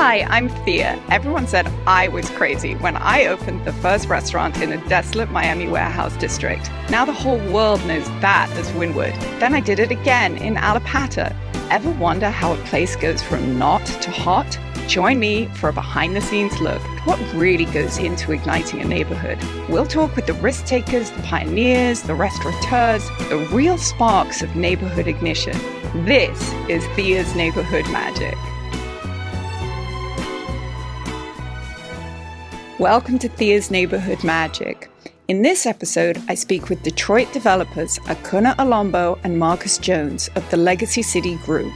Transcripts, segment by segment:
Hi, I'm Thea. Everyone said I was crazy when I opened the first restaurant in a desolate Miami warehouse district. Now the whole world knows that as Wynwood. Then I did it again in Alapata. Ever wonder how a place goes from not to hot? Join me for a behind-the-scenes look at what really goes into igniting a neighborhood. We'll talk with the risk takers, the pioneers, the restaurateurs, the real sparks of neighborhood ignition. This is Thea's Neighborhood Magic. Welcome to Thea's Neighborhood Magic. In this episode, I speak with Detroit developers Akunna Olumba and Marcus Jones of the Legacy City Group,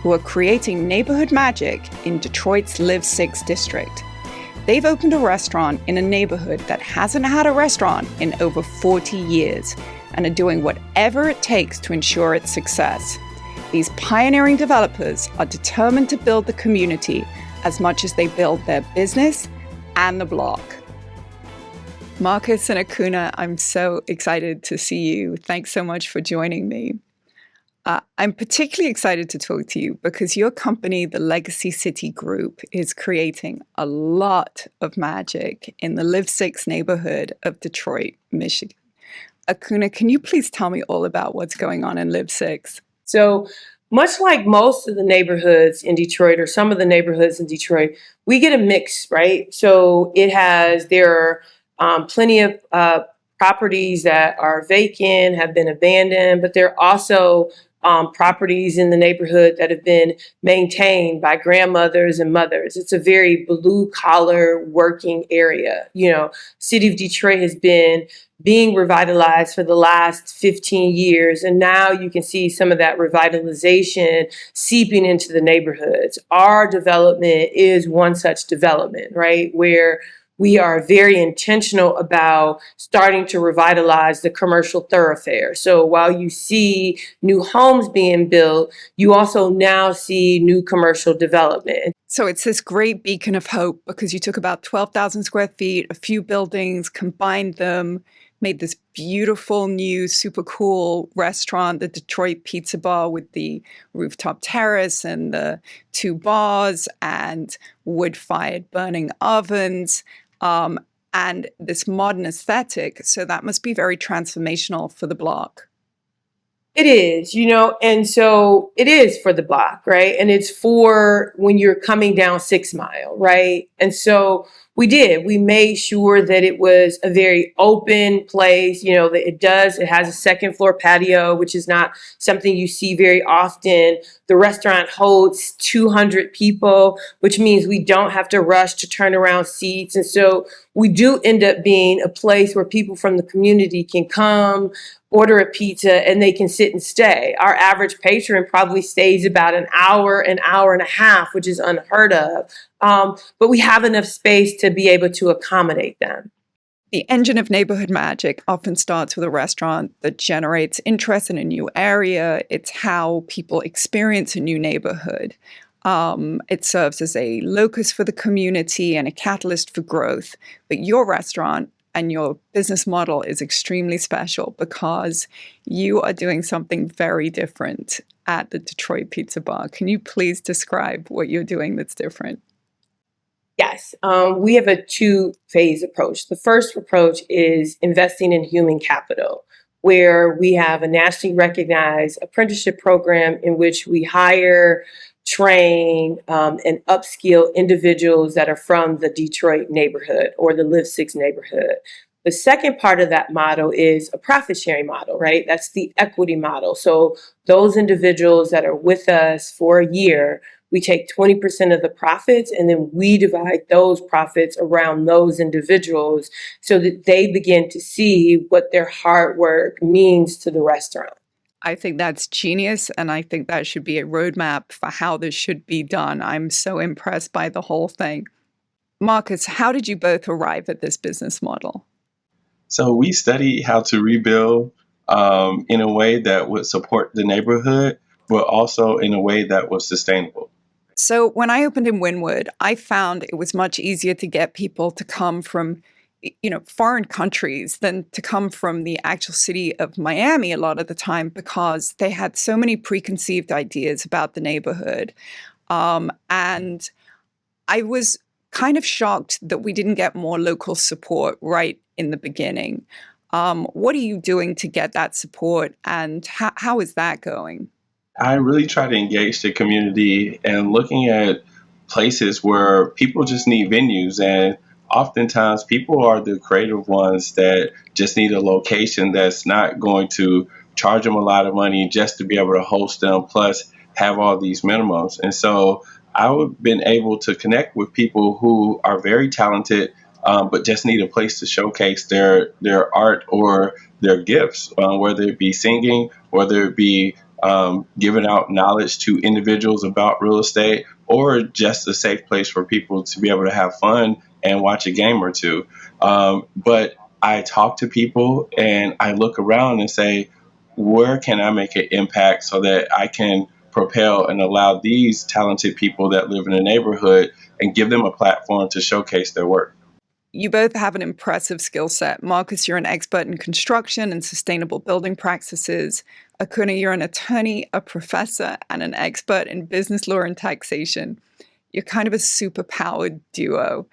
who are creating neighborhood magic in Detroit's Live 6 district. They've opened a restaurant in a neighborhood that hasn't had a restaurant in over 40 years and are doing whatever it takes to ensure its success. These pioneering developers are determined to build the community as much as they build their business and the block. Marcus and Akunna, I'm so excited to see you. Thanks so much for joining me. I'm particularly excited to talk to you because your company, the Legacy City Group, is creating a lot of magic in the Live 6 neighborhood of Detroit, Michigan. Akunna, can you please tell me all about what's going on in Live 6? So much like most of the neighborhoods in Detroit, or some of the neighborhoods in Detroit, we get a mix, right? So there are plenty of properties that are vacant, have been abandoned, but there are also properties in the neighborhood that have been maintained by grandmothers and mothers. It's a very blue collar working area. You know, City of Detroit has been being revitalized for the last 15 years. And now you can see some of that revitalization seeping into the neighborhoods. Our development is one such development, right? Where we are very intentional about starting to revitalize the commercial thoroughfare. So while you see new homes being built, you also now see new commercial development. So it's this great beacon of hope because you took about 12,000 square feet, a few buildings, combined them, made this beautiful new super cool restaurant, the Detroit Pizza Bar with the rooftop terrace and the two bars and wood-fired burning ovens. And this modern aesthetic. So that must be very transformational for the block. It is, and so it is for the block, right? And it's for when you're coming down 6 Mile, right? And so we made sure that it was a very open place, that it has a second floor patio, which is not something you see very often. The restaurant holds 200 people, which means we don't have to rush to turn around seats. And so we do end up being a place where people from the community can come, order a pizza, and they can sit and stay. Our average patron probably stays about an hour and a half, which is unheard of. But we have enough space to be able to accommodate them. The engine of neighborhood magic often starts with a restaurant that generates interest in a new area. It's how people experience a new neighborhood. It serves as a locus for the community and a catalyst for growth. But your restaurant and your business model is extremely special because you are doing something very different at the Detroit Pizza Bar. Can you please describe what you're doing that's different? Yes, we have a two-phase approach. The first approach is investing in human capital, where we have a nationally recognized apprenticeship program in which we hire, train, and upskill individuals that are from the Detroit neighborhood or the Live 6 neighborhood. The second part of that model is a profit sharing model, right? That's the equity model. So those individuals that are with us for a year, we take 20% of the profits and then we divide those profits around those individuals so that they begin to see what their hard work means to the restaurant. I think that's genius, and I think that should be a roadmap for how this should be done. I'm so impressed by the whole thing. Marcus, how did you both arrive at this business model? So we studied how to rebuild in a way that would support the neighborhood, but also in a way that was sustainable. So when I opened in Wynwood, I found it was much easier to get people to come from foreign countries than to come from the actual city of Miami a lot of the time because they had so many preconceived ideas about the neighborhood. And I was kind of shocked that we didn't get more local support right in the beginning. What are you doing to get that support, and how is that going? I really try to engage the community and looking at places where people just need venues. And oftentimes, people are the creative ones that just need a location that's not going to charge them a lot of money just to be able to host them, plus have all these minimums. And so I've been able to connect with people who are very talented, but just need a place to showcase their art or their gifts, whether it be singing, whether it be giving out knowledge to individuals about real estate, or just a safe place for people to be able to have fun and watch a game or two. But I talk to people and I look around and say, where can I make an impact so that I can propel and allow these talented people that live in the neighborhood and give them a platform to showcase their work? You both have an impressive skill set. Marcus, you're an expert in construction and sustainable building practices. Akunna, you're an attorney, a professor, and an expert in business law and taxation. You're kind of a superpowered duo.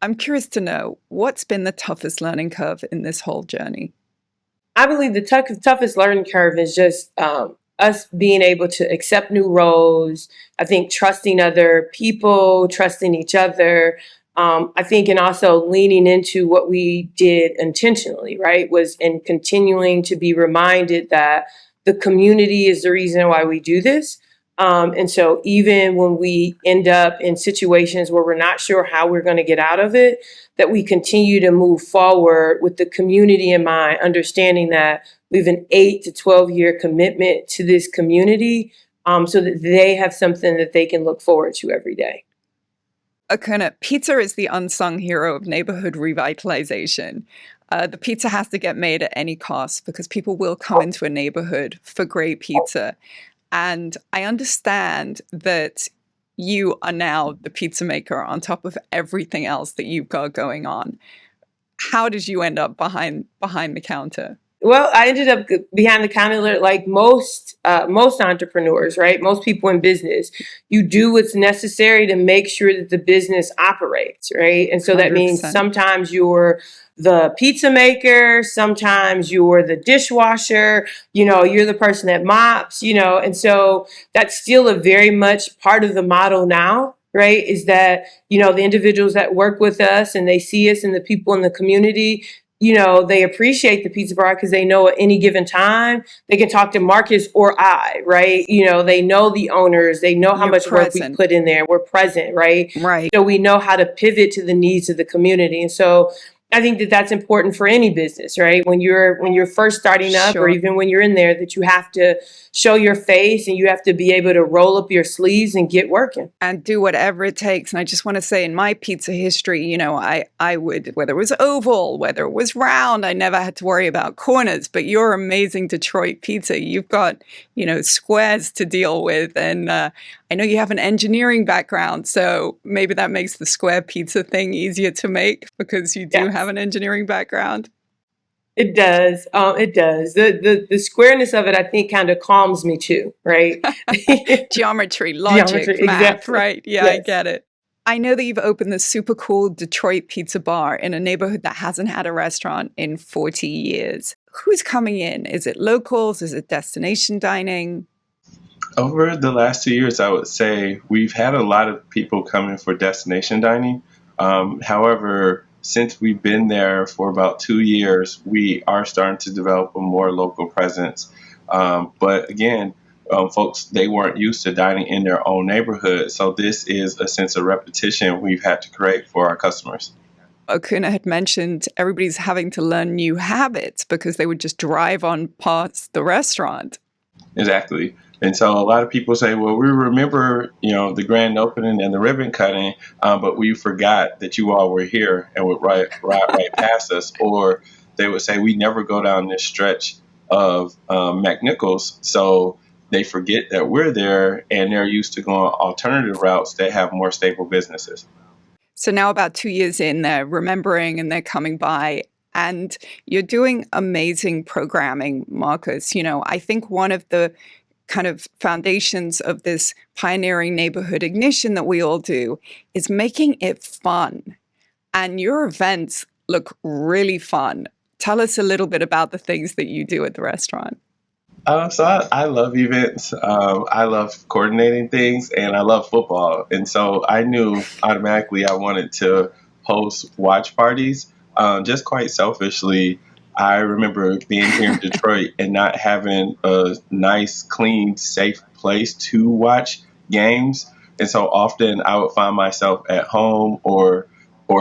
I'm curious to know, what's been the toughest learning curve in this whole journey? I believe the toughest learning curve is just us being able to accept new roles. I think trusting other people, trusting each other. I think, and also leaning into what we did intentionally, right? Was in continuing to be reminded that the community is the reason why we do this. And so even when we end up in situations where we're not sure how we're going to get out of it, that we continue to move forward with the community in mind, understanding that we have an 8 to 12-year commitment to this community, so that they have something that they can look forward to every day. Akunna, pizza is the unsung hero of neighborhood revitalization. The pizza has to get made at any cost because people will come into a neighborhood for great pizza. And I understand that you are now the pizza maker on top of everything else that you've got going on. How did you end up behind the counter? Well, I ended up behind the counter like most entrepreneurs, right? Most people in business. You do what's necessary to make sure that the business operates, right? And so that means 100%. sometimes you're the pizza maker, sometimes you're the dishwasher, you're the person that mops, and so that's still a very much part of the model now. Right, is that the individuals that work with us and they see us and the people in the community, they appreciate the pizza bar because they know at any given time they can talk to Marcus or I, right? They know the owners, they know how You're much work we present. put in there. We're present, right? Right. So we know how to pivot to the needs of the community. And so I think that that's important for any business, right? When you're first starting up, or Sure. even when you're in there, that you have to show your face and you have to be able to roll up your sleeves and get working. And do whatever it takes. And I just want to say, in my pizza history, I would, whether it was oval, whether it was round, I never had to worry about corners. But your amazing Detroit pizza, you've got, squares to deal with. And I know you have an engineering background, so maybe that makes the square pizza thing easier to make because you do have an engineering background. It does. It does. The squareness of it, I think, kind of calms me too, right? Geometry, logic, Geometry, math, exactly. right? Yeah, I Yes. get it. I know that you've opened this super cool Detroit pizza bar in a neighborhood that hasn't had a restaurant in 40 years. Who's coming in? Is it locals? Is it destination dining? Over the last 2 years, I would say we've had a lot of people coming for destination dining. However, since we've been there for about 2 years, we are starting to develop a more local presence. But again, folks, they weren't used to dining in their own neighborhood. So this is a sense of repetition we've had to create for our customers. Akunna had mentioned everybody's having to learn new habits because they would just drive on past the restaurant. Exactly. And so a lot of people say, well, we remember, the grand opening and the ribbon cutting, but we forgot that you all were here and would right past us. Or they would say, we never go down this stretch of McNichols. So they forget that we're there and they're used to going alternative routes that have more stable businesses. So now about 2 years in, they're remembering and they're coming by. And you're doing amazing programming, Marcus. I think one of the kind of foundations of this pioneering neighborhood ignition that we all do is making it fun. And your events look really fun. Tell us a little bit about the things that you do at the restaurant. I love events. I love coordinating things, and I love football. And so I knew automatically I wanted to host watch parties. Just quite selfishly, I remember being here in Detroit and not having a nice, clean, safe place to watch games. And so often I would find myself at home or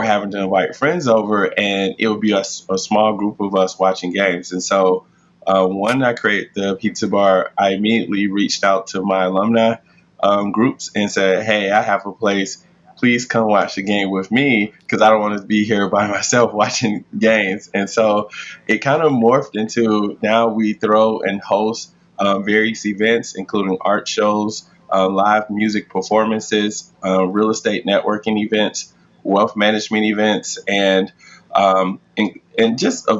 having to invite friends over, and it would be a small group of us watching games. And so when I created the pizza bar, I immediately reached out to my alumni groups and said, "Hey, I have a place. Please come watch the game with me because I don't want to be here by myself watching games." And so it kind of morphed into now we throw and host various events, including art shows, live music performances, real estate networking events, wealth management events, and just a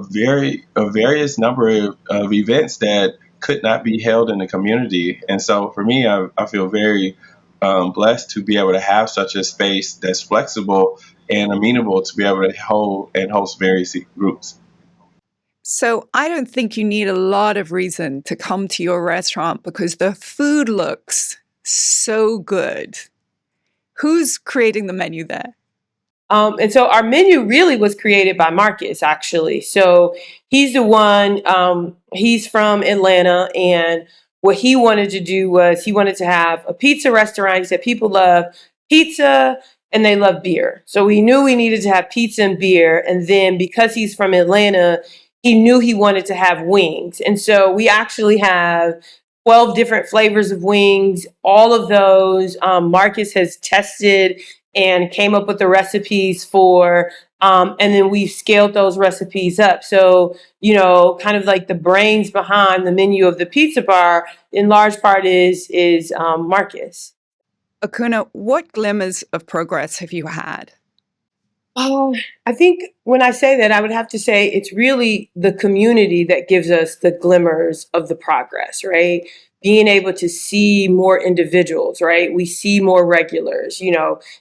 various number of events that could not be held in the community. And so for me, I feel very blessed to be able to have such a space that's flexible and amenable to be able to hold and host various groups. So I don't think you need a lot of reason to come to your restaurant because the food looks so good. Who's creating the menu there? And so our menu really was created by Marcus, actually. So he's the one, he's from Atlanta. And what he wanted to do was he wanted to have a pizza restaurant. He said people love pizza and they love beer. So we knew we needed to have pizza and beer. And then because he's from Atlanta, he knew he wanted to have wings. And so we actually have 12 different flavors of wings. All of those Marcus has tested and came up with the recipes for, and then we've scaled those recipes up. So, kind of like the brains behind the menu of the pizza bar, in large part is Marcus. Akunna, what glimmers of progress have you had? Oh, I think when I say that, I would have to say it's really the community that gives us the glimmers of the progress, right? Being able to see more individuals, right? We see more regulars,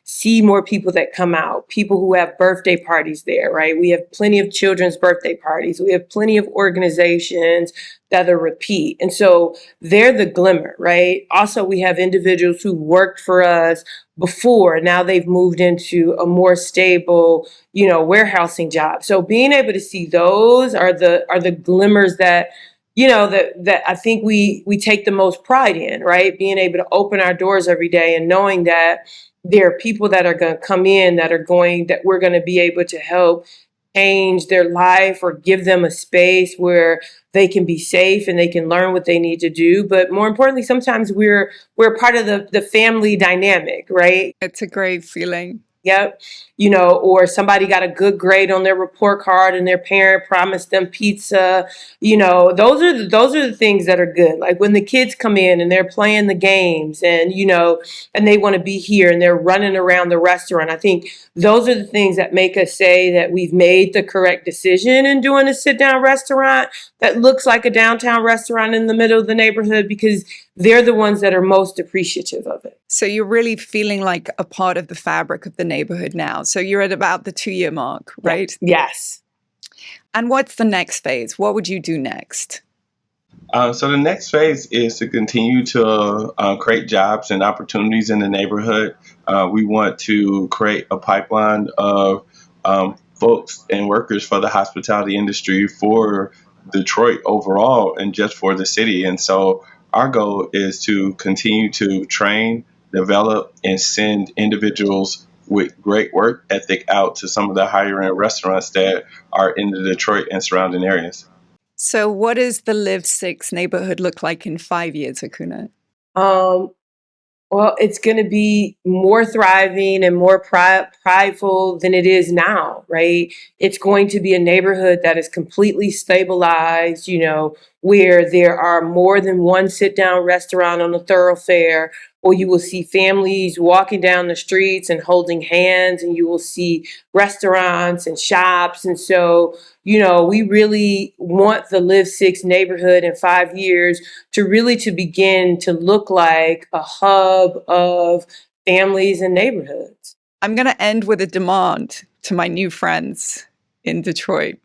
see more people that come out, people who have birthday parties there, right? We have plenty of children's birthday parties. We have plenty of organizations that are repeat. And so they're the glimmer, right? Also, we have individuals who worked for us before. Now they've moved into a more stable, warehousing job. So being able to see those are the glimmers that, that I think we take the most pride in, right? Being able to open our doors every day and knowing that there are people that are going to come in that we're going to be able to help change their life or give them a space where they can be safe and they can learn what they need to do. But more importantly, sometimes we're part of the family dynamic, right? It's a great feeling. Yep. Or somebody got a good grade on their report card and their parent promised them pizza. Those are the things that are good. Like when the kids come in and they're playing the games and they want to be here and they're running around the restaurant. I think those are the things that make us say that we've made the correct decision in doing a sit down restaurant that looks like a downtown restaurant in the middle of the neighborhood, because they're the ones that are most appreciative of it. So you're really feeling like a part of the fabric of the neighborhood now. So you're at about the 2-year mark, right? Yes. And what's the next phase? What would you do next? So the next phase is to continue to create jobs and opportunities in the neighborhood. We want to create a pipeline of folks and workers for the hospitality industry for Detroit overall and just for the city. And so our goal is to continue to train, develop, and send individuals with great work ethic out to some of the higher end restaurants that are in the Detroit and surrounding areas. So what does the Live Six neighborhood look like in 5 years, Akunna? Well, it's going to be more thriving and more prideful than it is now, right? It's going to be a neighborhood that is completely stabilized, where there are more than one sit-down restaurant on the thoroughfare, or you will see families walking down the streets and holding hands, and you will see restaurants and shops. And so, we really want the Live Six neighborhood in 5 years to begin to look like a hub of families and neighborhoods. I'm going to end with a demand to my new friends in Detroit.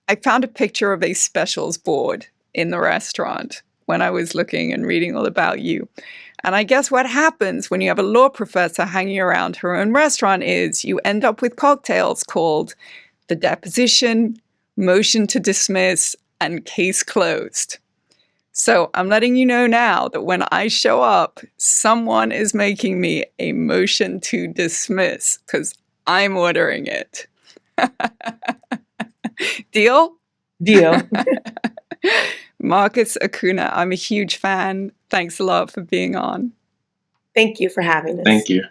I found a picture of a specials board in the restaurant when I was looking and reading all about you. And I guess what happens when you have a law professor hanging around her own restaurant is you end up with cocktails called the deposition, motion to dismiss, and case closed. So I'm letting you know now that when I show up, someone is making me a motion to dismiss because I'm ordering it. Deal? Deal. Marcus, Akunna, I'm a huge fan. Thanks a lot for being on. Thank you for having us. Thank you.